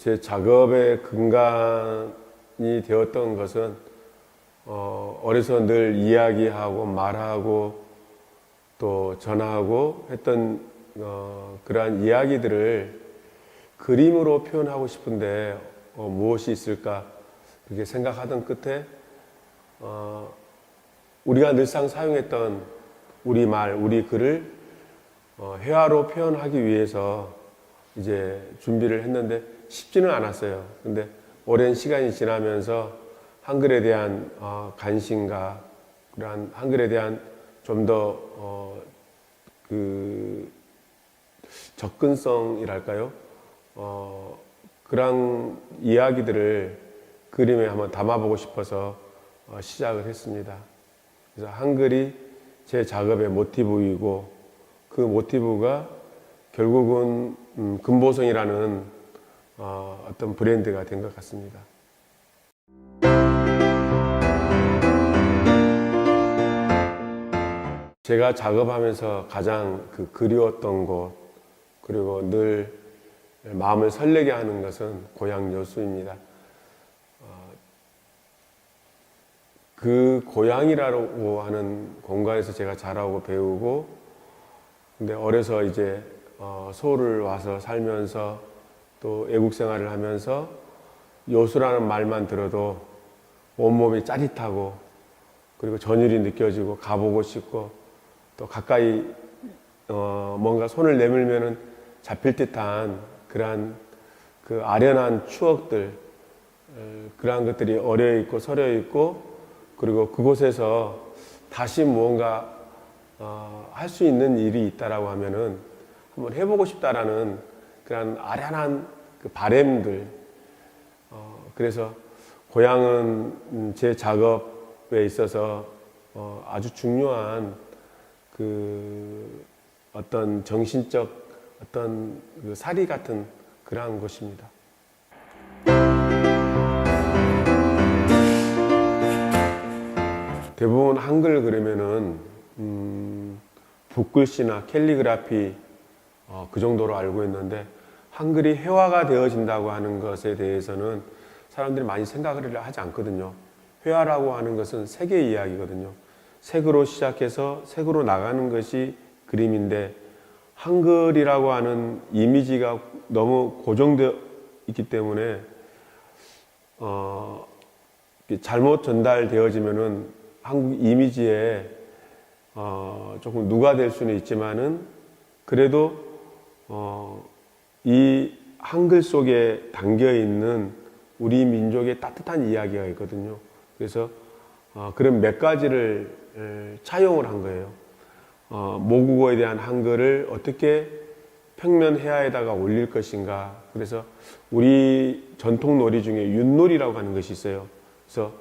제 작업의 근간이 되었던 것은 어려서 늘 이야기하고 말하고 또 전하고 했던 그러한 이야기들을 그림으로 표현하고 싶은데 무엇이 있을까 그렇게 생각하던 끝에 우리가 늘상 사용했던 우리 말, 우리 글을 회화로 표현하기 위해서 이제 준비를 했는데 쉽지는 않았어요. 근데 오랜 시간이 지나면서 한글에 대한 관심과 그러한 한글에 대한 좀 더 그 접근성이랄까요? 그런 이야기들을 그림에 한번 담아보고 싶어서 시작을 했습니다. 그래서 한글이 제 작업의 모티브이고 그 모티브가 결국은 금보성이라는 어떤 브랜드가 된 것 같습니다. 제가 작업하면서 가장 그리웠던 곳 그리고 늘 마음을 설레게 하는 것은 고향 여수입니다. 그 고향이라고 하는 공간에서 제가 자라고 배우고 근데 어려서 이제 서울을 와서 살면서 또 애국 생활을 하면서 여수라는 말만 들어도 온몸이 짜릿하고 그리고 전율이 느껴지고 가보고 싶고 또 가까이 뭔가 손을 내밀면은 잡힐 듯한 그러한 그 아련한 추억들 그러한 것들이 어려 있고 서려 있고 그리고 그곳에서 다시 무언가 할 수 있는 일이 있다라고 하면은 한번 해보고 싶다라는 그런 아련한 그 바램들 그래서 고향은 제 작업에 있어서 아주 중요한 그 어떤 정신적 어떤 그 사리 같은 그러한 곳입니다. 대부분 한글 그리면은 붓글씨나 캘리그라피 그 정도로 알고 있는데 한글이 회화가 되어진다고 하는 것에 대해서는 사람들이 많이 생각을 하지 않거든요. 회화라고 하는 것은 색의 이야기거든요. 색으로 시작해서 색으로 나가는 것이 그림인데 한글이라고 하는 이미지가 너무 고정되어 있기 때문에 잘못 전달되어지면은 한국 이미지에 조금 누가 될 수는 있지만은 그래도 이 한글 속에 담겨 있는 우리 민족의 따뜻한 이야기가 있거든요. 그래서 그런 몇 가지를 차용을 한 거예요. 모국어에 대한 한글을 어떻게 평면 해화에다가 올릴 것인가. 그래서 우리 전통 놀이 중에 윷놀이라고 하는 것이 있어요. 그래서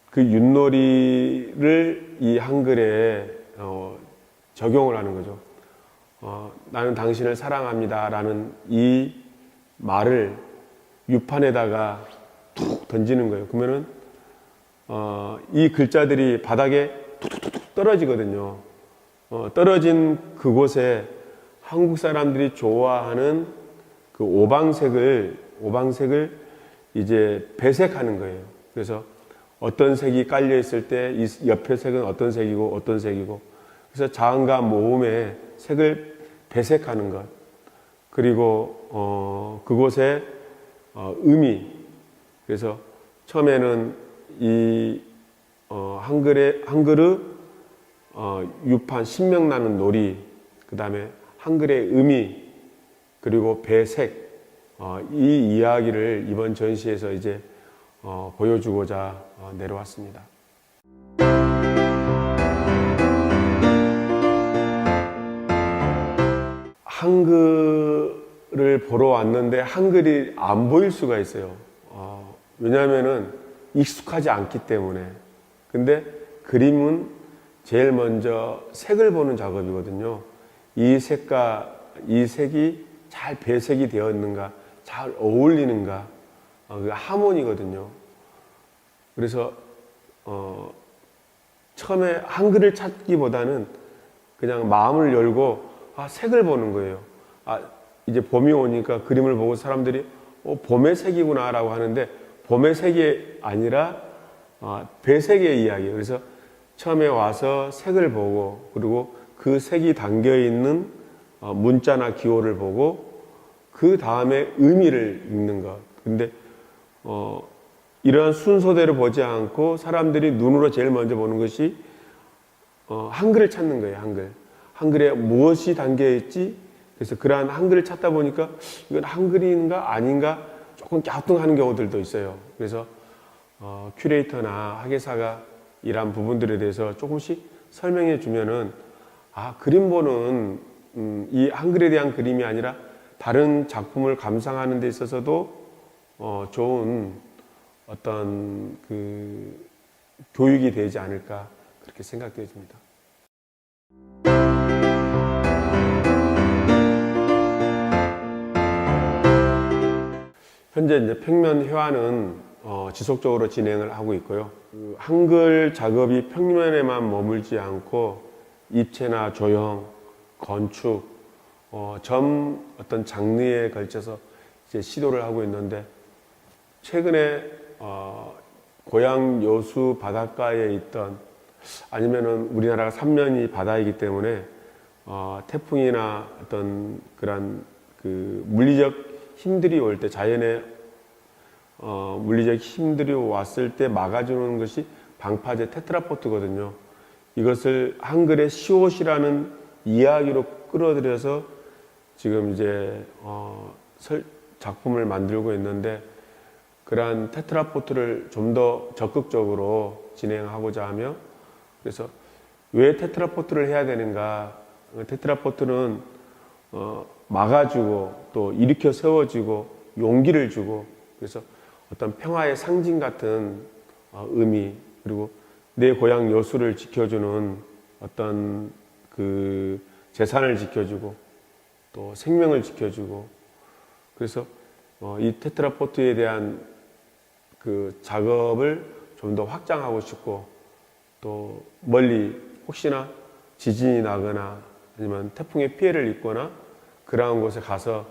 그 윷놀이를 이 한글에 적용을 하는 거죠. 나는 당신을 사랑합니다 라는 이 말을 유판에다가 툭 던지는 거예요. 그러면은 이 글자들이 바닥에 툭툭툭 떨어지거든요. 떨어진 그곳에 한국 사람들이 좋아하는 그 오방색을 이제 배색하는 거예요. 그래서 어떤 색이 깔려 있을 때 이 옆에 색은 어떤 색이고 어떤 색이고 그래서 자음과 모음의 색을 배색하는 것 그리고 그곳에 의미 그래서 처음에는 이 한글의 유판 신명나는 놀이 그 다음에 한글의 의미 그리고 배색 이 이야기를 이번 전시에서 이제 보여주고자 내려왔습니다. 한글을 보러 왔는데 한글이 안 보일 수가 있어요. 왜냐하면은 익숙하지 않기 때문에. 근데 그림은 제일 먼저 색을 보는 작업이거든요. 이 색과 이 색이 잘 배색이 되어 있는가, 잘 어울리는가, 그 하모니거든요. 그래서 처음에 한글을 찾기보다는 그냥 마음을 열고 색을 보는 거예요. 이제 봄이 오니까 그림을 보고 사람들이 봄의 색이구나라고 하는데 봄의 색이 아니라 배색의 이야기예요. 그래서 처음에 와서 색을 보고 그리고 그 색이 담겨 있는 문자나 기호를 보고 그 다음에 의미를 읽는 것. 근데 이러한 순서대로 보지 않고 사람들이 눈으로 제일 먼저 보는 것이 한글을 찾는 거예요. 한글에 무엇이 담겨 있지? 그래서 그러한 한글을 찾다 보니까 이건 한글인가 아닌가 조금 갸우뚱하는 경우들도 있어요. 그래서 큐레이터나 학예사가 이러한 부분들에 대해서 조금씩 설명해 주면은 그림 보는 이 한글에 대한 그림이 아니라 다른 작품을 감상하는 데 있어서도 좋은 어떤 그 교육이 되지 않을까 그렇게 생각되어집니다. 현재 이제 평면 회화는 지속적으로 진행을 하고 있고요. 그 한글 작업이 평면에만 머물지 않고 입체나 조형, 건축, 어떤 장르에 걸쳐서 이제 시도를 하고 있는데 최근에 고향 여수 바닷가에 있던 아니면은 우리나라가 삼면이 바다이기 때문에 태풍이나 어떤 그런 그 물리적 힘들이 올 때 자연의 물리적 힘들이 왔을 때 막아주는 것이 방파제 테트라포트거든요. 이것을 한글의 시옷이라는 이야기로 끌어들여서 지금 이제 작품을 만들고 있는데 그러한 테트라포트를 좀 더 적극적으로 진행하고자 하며 그래서 왜 테트라포트를 해야 되는가? 테트라포트는 막아주고 또 일으켜 세워지고 용기를 주고 그래서 어떤 평화의 상징 같은 의미 그리고 내 고향 여수를 지켜주는 어떤 그 재산을 지켜주고 또 생명을 지켜주고 그래서 이 테트라포트에 대한 그 작업을 좀 더 확장하고 싶고 또 멀리 혹시나 지진이 나거나 아니면 태풍의 피해를 입거나 그러한 곳에 가서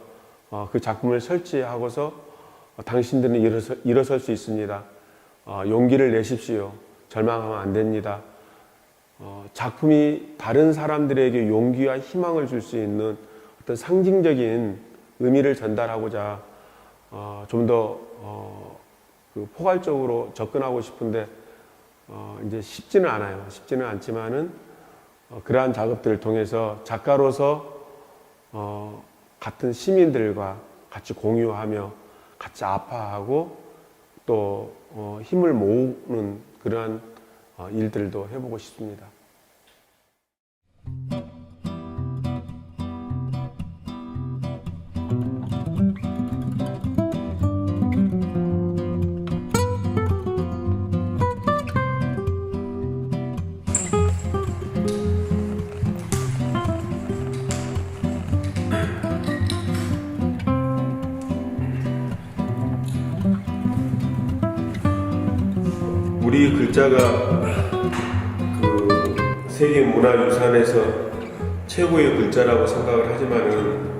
그 작품을 설치하고서 당신들은 일어설 수 있습니다. 용기를 내십시오. 절망하면 안 됩니다. 작품이 다른 사람들에게 용기와 희망을 줄 수 있는 어떤 상징적인 의미를 전달하고자 좀 더 포괄적으로 접근하고 싶은데 이제 쉽지는 않아요. 쉽지는 않지만은 그러한 작업들을 통해서 작가로서 같은 시민들과 같이 공유하며 같이 아파하고 또 힘을 모으는 그러한 일들도 해보고 싶습니다. 우리 글자가 그 세계 문화유산에서 최고의 글자라고 생각을 하지만은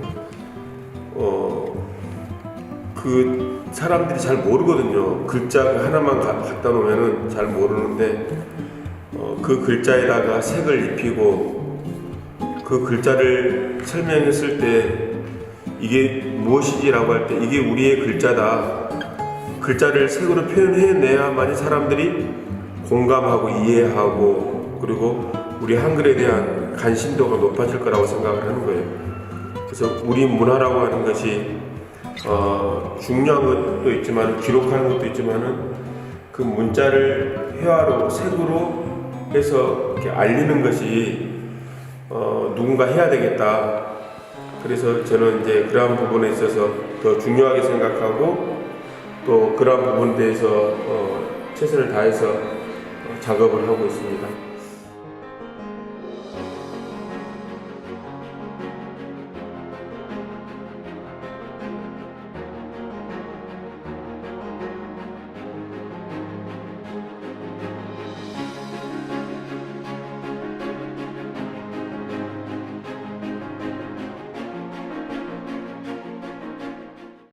그 사람들이 잘 모르거든요. 글자 하나만 갖다 놓으면은 잘 모르는데 그 글자에다가 색을 입히고 그 글자를 설명했을 때 이게 무엇이지라고 할 때 이게 우리의 글자다. 글자를 색으로 표현해내야만이 사람들이 공감하고 이해하고 그리고 우리 한글에 대한 관심도가 높아질 거라고 생각을 하는 거예요. 그래서 우리 문화라고 하는 것이 중요한 것도 있지만 기록하는 것도 있지만은 그 문자를 회화로 색으로 해서 이렇게 알리는 것이 누군가 해야 되겠다. 그래서 저는 이제 그러한 부분에 있어서 더 중요하게 생각하고 또 그러한 부분에 대해서 최선을 다해서 작업을 하고 있습니다.